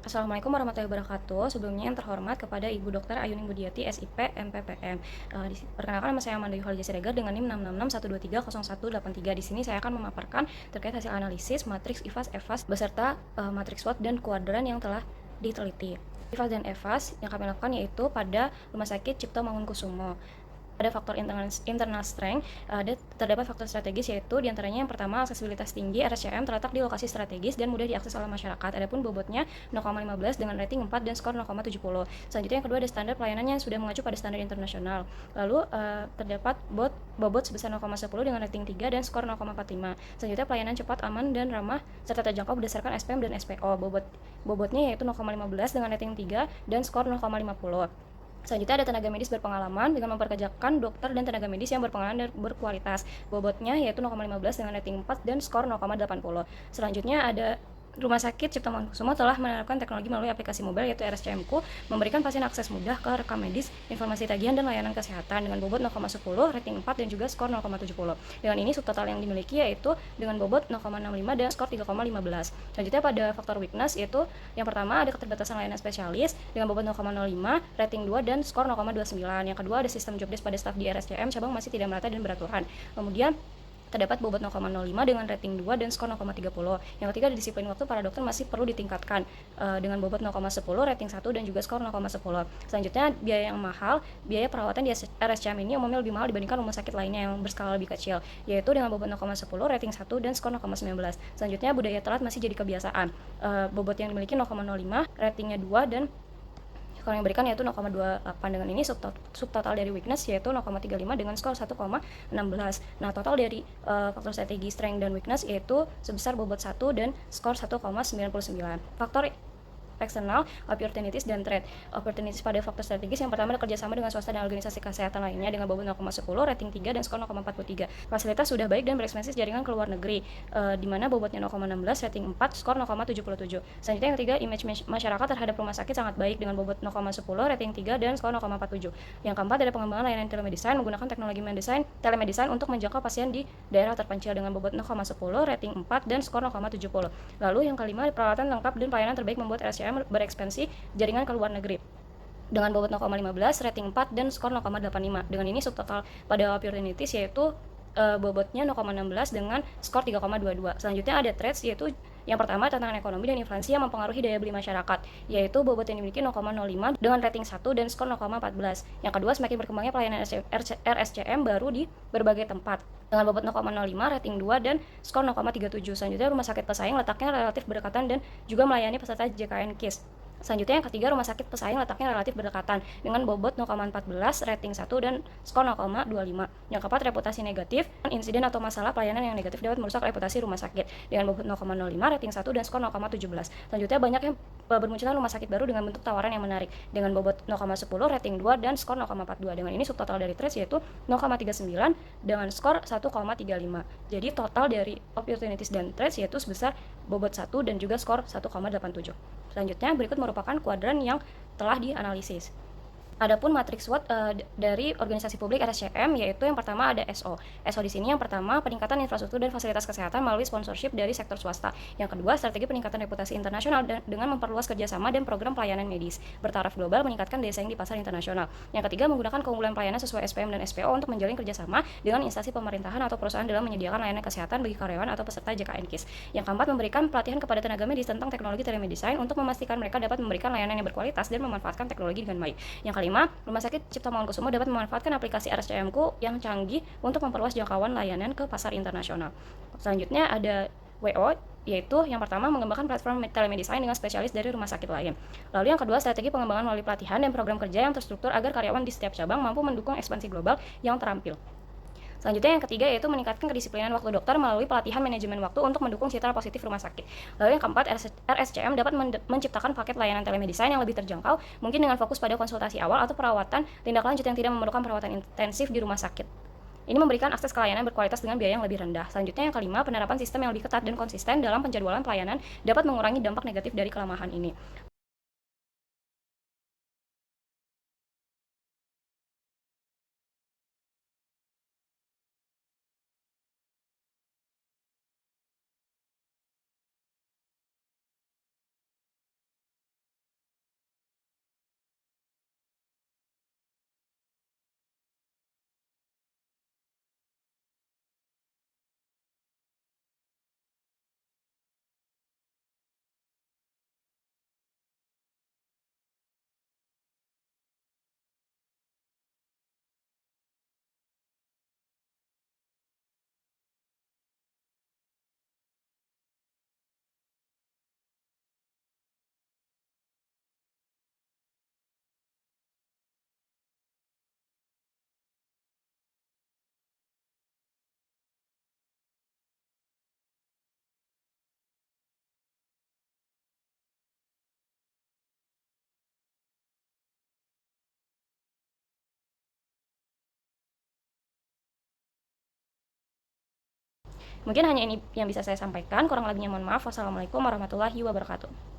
Assalamualaikum warahmatullahi wabarakatuh. Sebelumnya yang terhormat kepada Ibu Dr. Ayuning Budiati, SIP, MPPM. Perkenalkan nama saya Amanda Yuhal Siregar dengan NIM 666123183. Di sini saya akan memaparkan terkait hasil analisis matriks IFAS, EFAS beserta matriks SWOT dan kuadran yang telah diteliti. IFAS dan EFAS yang kami lakukan yaitu pada Rumah Sakit Cipto Mangunkusumo. Ada faktor internal strength, terdapat faktor strategis yaitu diantaranya yang pertama aksesibilitas tinggi, RSCM terletak di lokasi strategis dan mudah diakses oleh masyarakat. Adapun bobotnya 0,15 dengan rating 4 dan skor 0,70. Selanjutnya yang kedua ada standar pelayanannya yang sudah mengacu pada standar internasional. Lalu terdapat bobot sebesar 0,10 dengan rating 3 dan skor 0,45. Selanjutnya pelayanan cepat, aman dan ramah serta terjangkau berdasarkan SPM dan SPO. Bobotnya yaitu 0,15 dengan rating 3 dan skor 0,50. Selanjutnya ada tenaga medis berpengalaman dengan memperkerjakan dokter dan tenaga medis yang berpengalaman dan berkualitas. Bobotnya yaitu 0,15 dengan rating 4 dan skor 0,80. Selanjutnya ada Rumah Sakit Cipto Mangunkusumo telah menerapkan teknologi melalui aplikasi mobile yaitu RSCM-ku, memberikan pasien akses mudah ke rekam medis, informasi tagihan dan layanan kesehatan dengan bobot 0,10, rating 4 dan juga skor 0,70. Dengan ini subtotal yang dimiliki yaitu dengan bobot 0,65 dan skor 3,15. Selanjutnya pada faktor weakness yaitu yang pertama ada keterbatasan layanan spesialis dengan bobot 0,05, rating 2 dan skor 0,29. Yang kedua ada sistem jobdesk pada staf di RSCM cabang masih tidak merata dan beraturan. Kemudian terdapat bobot 0,05 dengan rating 2 dan skor 0,30. Yang ketiga, disiplin waktu para dokter masih perlu ditingkatkan dengan bobot 0,10, rating 1 dan juga skor 0,10. Selanjutnya, biaya yang mahal, biaya perawatan di RSCM ini umumnya lebih mahal dibandingkan rumah sakit lainnya yang berskala lebih kecil, yaitu dengan bobot 0,10, rating 1 dan skor 0,19. Selanjutnya, budaya telat masih jadi kebiasaan. Bobot yang dimiliki 0,05, ratingnya 2 dan skor yang diberikan yaitu 0,28. Dengan ini subtotal dari weakness yaitu 0,35 dengan skor 1,16. Nah, total dari faktor strategi strength dan weakness yaitu sebesar bobot 1 dan skor 1,99. Faktor eksternal, opportunities dan threat. Opportunities pada faktor strategis yang pertama ada kerjasama dengan swasta dan organisasi kesehatan lainnya dengan bobot 0,10, rating 3 dan skor 0,43. Fasilitas sudah baik dan berekspansi jaringan ke luar negeri, di mana bobotnya 0,16, rating 4, skor 0,77. Selanjutnya yang ketiga, image masyarakat terhadap rumah sakit sangat baik dengan bobot 0,10, rating 3 dan skor 0,47. Yang keempat ada pengembangan layanan telemedicine menggunakan teknologi telemedicine untuk menjangkau pasien di daerah terpencil dengan bobot 0,10, rating 4 dan skor 0,70. Lalu yang kelima, peralatan lengkap dan pelayanan terbaik membuat RSCM berekspansi jaringan ke luar negeri dengan bobot 0,15, rating 4 dan skor 0,85. Dengan ini subtotal pada opportunities yaitu bobotnya 0,16 dengan skor 3,22. Selanjutnya ada threats yaitu yang pertama tantangan ekonomi dan inflasi yang mempengaruhi daya beli masyarakat, yaitu bobot yang dimiliki 0,05 dengan rating 1 dan skor 0,14. Yang kedua, semakin berkembangnya pelayanan RSCM baru di berbagai tempat dengan bobot 0,05, rating 2 dan skor 0,37. Selanjutnya rumah sakit pesaing letaknya relatif berdekatan dan juga melayani peserta JKN KIS. Selanjutnya yang ketiga, rumah sakit pesaing letaknya relatif berdekatan dengan bobot 0,14, rating 1 dan skor 0,25. Yang keempat, reputasi negatif. Insiden atau masalah pelayanan yang negatif dapat merusak reputasi rumah sakit dengan bobot 0,05, rating 1 dan skor 0,17. Selanjutnya banyak yang bermunculan rumah sakit baru dengan bentuk tawaran yang menarik dengan bobot 0,10, rating 2 dan skor 0,42. Dengan ini subtotal dari threats yaitu 0,39 dengan skor 1,35. Jadi total dari opportunities dan threats yaitu sebesar bobot 1 dan juga skor 1,87. Selanjutnya berikut merupakan kuadran yang telah dianalisis. Adapun matriks SWOT dari organisasi publik RSCM yaitu yang pertama ada SO. SO di sini yang pertama peningkatan infrastruktur dan fasilitas kesehatan melalui sponsorship dari sektor swasta. Yang kedua strategi peningkatan reputasi internasional dengan memperluas kerjasama dan program pelayanan medis bertaraf global meningkatkan daya saing di pasar internasional. Yang ketiga menggunakan keunggulan pelayanan sesuai SPM dan SPO untuk menjalin kerjasama dengan instansi pemerintahan atau perusahaan dalam menyediakan layanan kesehatan bagi karyawan atau peserta JKN KIS. Yang keempat memberikan pelatihan kepada tenaga medis tentang teknologi telemedicine untuk memastikan mereka dapat memberikan layanan yang berkualitas dan memanfaatkan teknologi dengan baik. Yang kelima, Rumah Sakit Cipto Mangunkusumo dapat memanfaatkan aplikasi RSCM-ku yang canggih untuk memperluas jangkauan layanan ke pasar internasional. Selanjutnya ada WO, yaitu yang pertama mengembangkan platform telemedicine dengan spesialis dari rumah sakit lain. Lalu yang kedua strategi pengembangan melalui pelatihan dan program kerja yang terstruktur agar karyawan di setiap cabang mampu mendukung ekspansi global yang terampil. Selanjutnya yang ketiga yaitu meningkatkan kedisiplinan waktu dokter melalui pelatihan manajemen waktu untuk mendukung citra positif rumah sakit. Lalu yang keempat, RSCM dapat menciptakan paket layanan telemedicine yang lebih terjangkau, mungkin dengan fokus pada konsultasi awal atau perawatan tindak lanjut yang tidak memerlukan perawatan intensif di rumah sakit. Ini memberikan akses ke layanan berkualitas dengan biaya yang lebih rendah. Selanjutnya yang kelima, penerapan sistem yang lebih ketat dan konsisten dalam penjadwalan pelayanan dapat mengurangi dampak negatif dari kelemahan ini. Mungkin hanya ini yang bisa saya sampaikan, kurang lebihnya mohon maaf. Wassalamualaikum warahmatullahi wabarakatuh.